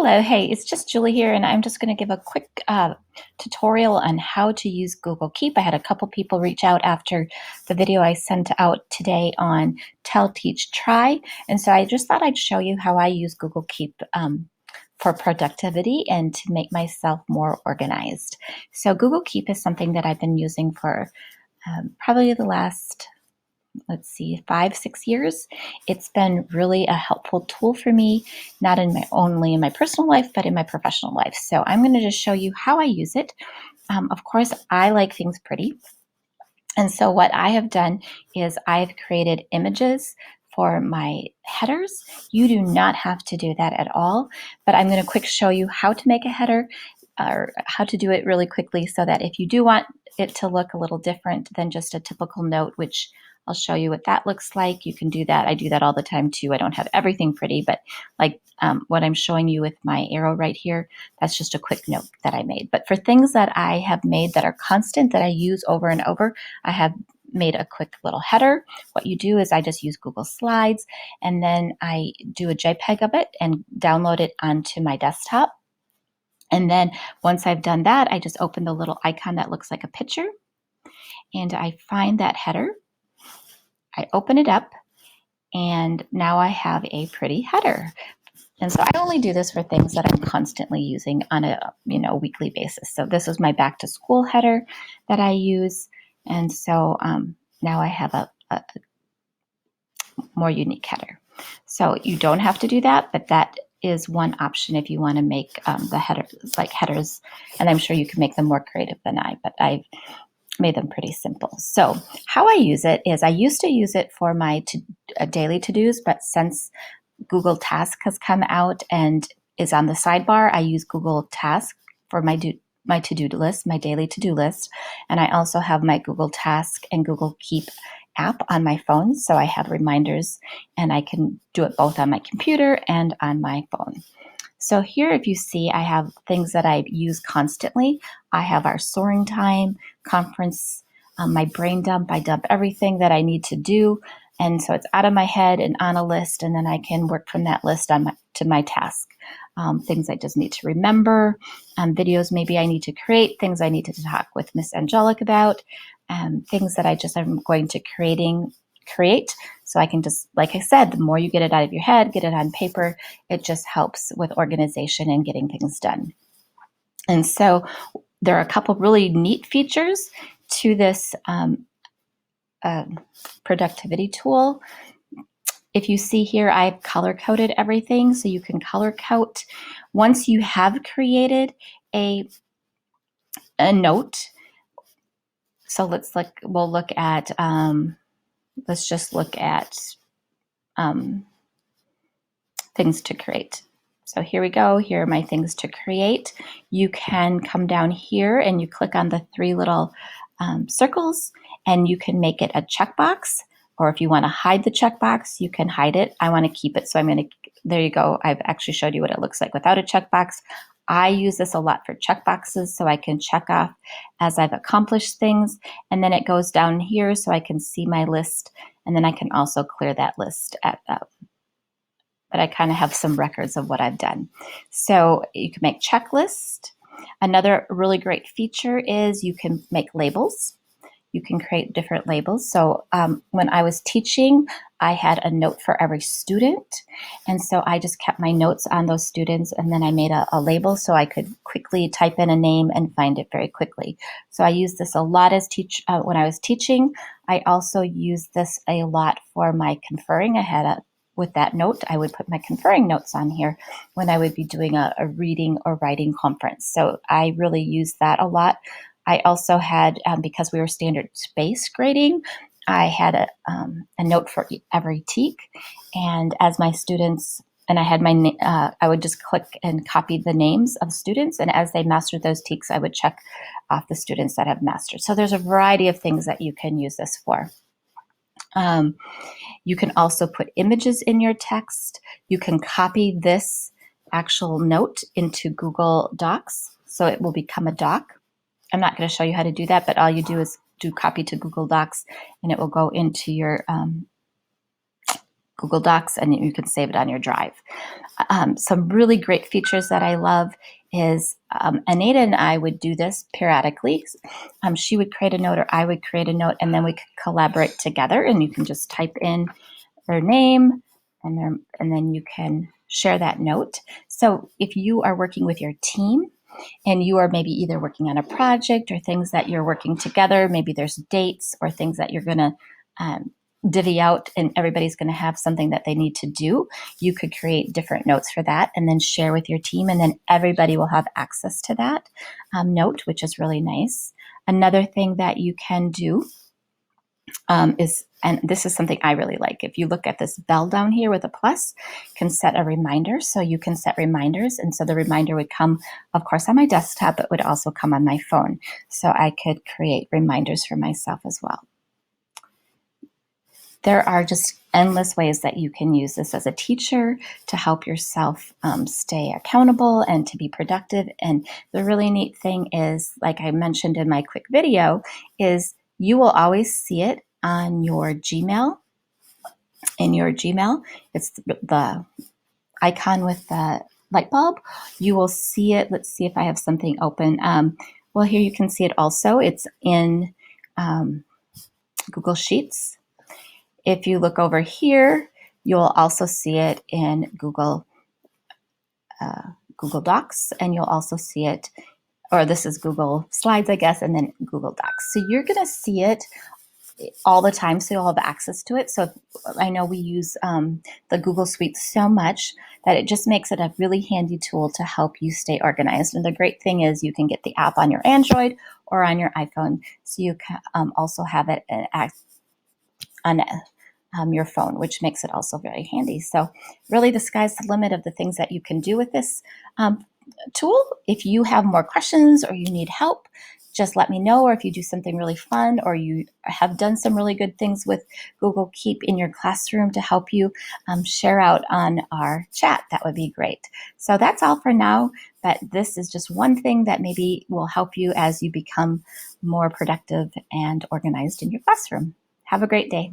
Hello, hey, it's just Julie here, and I'm just going to give a quick tutorial on how to use Google Keep. I had a couple people reach out after the video I sent out today on Tell, Teach, Try, and so I just thought I'd show you how I use Google Keep for productivity and to make myself more organized. So Google Keep is something that I've been using for probably the last 5, 6 years. It's been really a helpful tool for me, not only in my personal life, but in my professional life. So I'm going to just show you how I use it. Of course, I like things pretty. And so what I have done is I've created images for my headers. You do not have to do that at all, but I'm going to quick show you how to make a header or how to do it really quickly so that if you do want it to look a little different than just a typical note, which I'll show you what that looks like. You can do that. I do that all the time too. I don't have everything pretty, but like what I'm showing you with my arrow right here, that's just a quick note that I made. But for things that I have made that are constant, that I use over and over, I have made a quick little header. What you do is I just use Google Slides, and then I do a JPEG of it and download it onto my desktop. And then once I've done that, I just open the little icon that looks like a picture, and I find that header. I open it up, and now I have a pretty header. And so I only do this for things that I'm constantly using on a weekly basis. So this is my back to school header that I use. And so now I have a more unique header. So you don't have to do that, but that is one option if you want to make the headers. And I'm sure you can make them more creative than I, but I've made them pretty simple. So how I use it is I used to use it for my daily to-dos, but since Google Task has come out and is on the sidebar, I use Google Task for my to-do list, my daily to-do list. And I also have my Google Task and Google Keep app on my phone. So I have reminders, and I can do it both on my computer and on my phone. So here, if you see, I have things that I use constantly. I have our soaring time, conference, my brain dump. I dump everything that I need to do. And so it's out of my head and on a list, and then I can work from that list to my task. Things I just need to remember, videos maybe I need to create, things I need to talk with Miss Angelic about, things that I'm going to create. So I can just, like I said, the more you get it out of your head, get it on paper, it just helps with organization and getting things done. And so there are a couple really neat features to this productivity tool. If you see here, I've color coded everything, so you can color code. Once you have created a note, so let's look at things to create. So here we go. Here are my things to create. You can come down here and you click on the three little circles, and you can make it a checkbox. Or if you want to hide the checkbox, you can hide it. I want to keep it, so there you go. I've actually showed you what it looks like without a checkbox. I use this a lot for checkboxes, so I can check off as I've accomplished things. And then it goes down here so I can see my list, and then I can also clear that list but I kind of have some records of what I've done. So you can make checklists. Another really great feature is you can make labels. You can create different labels. So when I was teaching, I had a note for every student. And so I just kept my notes on those students, and then I made a label so I could quickly type in a name and find it very quickly. So I used this a lot when I was teaching. I also used this a lot for my conferring. With that note, I would put my conferring notes on here when I would be doing a reading or writing conference. So I really used that a lot. I also had, because we were standard space grading, I had a note for every TEK. And as my students, and I had I would just click and copy the names of students. And as they mastered those TEKs, I would check off the students that have mastered. So there's a variety of things that you can use this for. You can also put images in your text. You can copy this actual note into Google Docs, so it will become a doc. I'm not going to show you how to do that, but all you do is do copy to Google Docs, and it will go into your Google Docs, and you can save it on your drive. Some really great features that I love is Anita and I would do this periodically. She would create a note or I would create a note, and then we could collaborate together, and you can just type in their name and then you can share that note. So if you are working with your team and you are maybe either working on a project or things that you're working together, maybe there's dates or things that you're going to divvy out and everybody's going to have something that they need to do, you could create different notes for that and then share with your team, and then everybody will have access to that note, which is really nice. Another thing that you can do is, and this is something I really like, if you look at this bell down here with a plus, can set a reminder. So you can set reminders, and so the reminder would come, of course, on my desktop, but would also come on my phone. So I could create reminders for myself as well. There are just endless ways that you can use this as a teacher to help yourself stay accountable and to be productive. And the really neat thing is, like I mentioned in my quick video, is you will always see it on your Gmail. In your Gmail, it's the icon with the light bulb. You will see it. Let's see if I have something open. Well, here you can see it also. It's in Google Sheets. If you look over here, you'll also see it in Google Docs, and you'll also see it, or this is Google Slides, I guess, and then Google Docs. So you're going to see it all the time, so you'll have access to it. So I know we use the Google Suite so much that it just makes it a really handy tool to help you stay organized. And the great thing is you can get the app on your Android or on your iPhone, so you can also have it on your phone, which makes it also very handy. So really the sky's the limit of the things that you can do with this tool. If you have more questions or you need help, just let me know. Or if you do something really fun or you have done some really good things with Google Keep in your classroom to help you, share out on our chat. That would be great. So that's all for now, but this is just one thing that maybe will help you as you become more productive and organized in your classroom. Have a great day.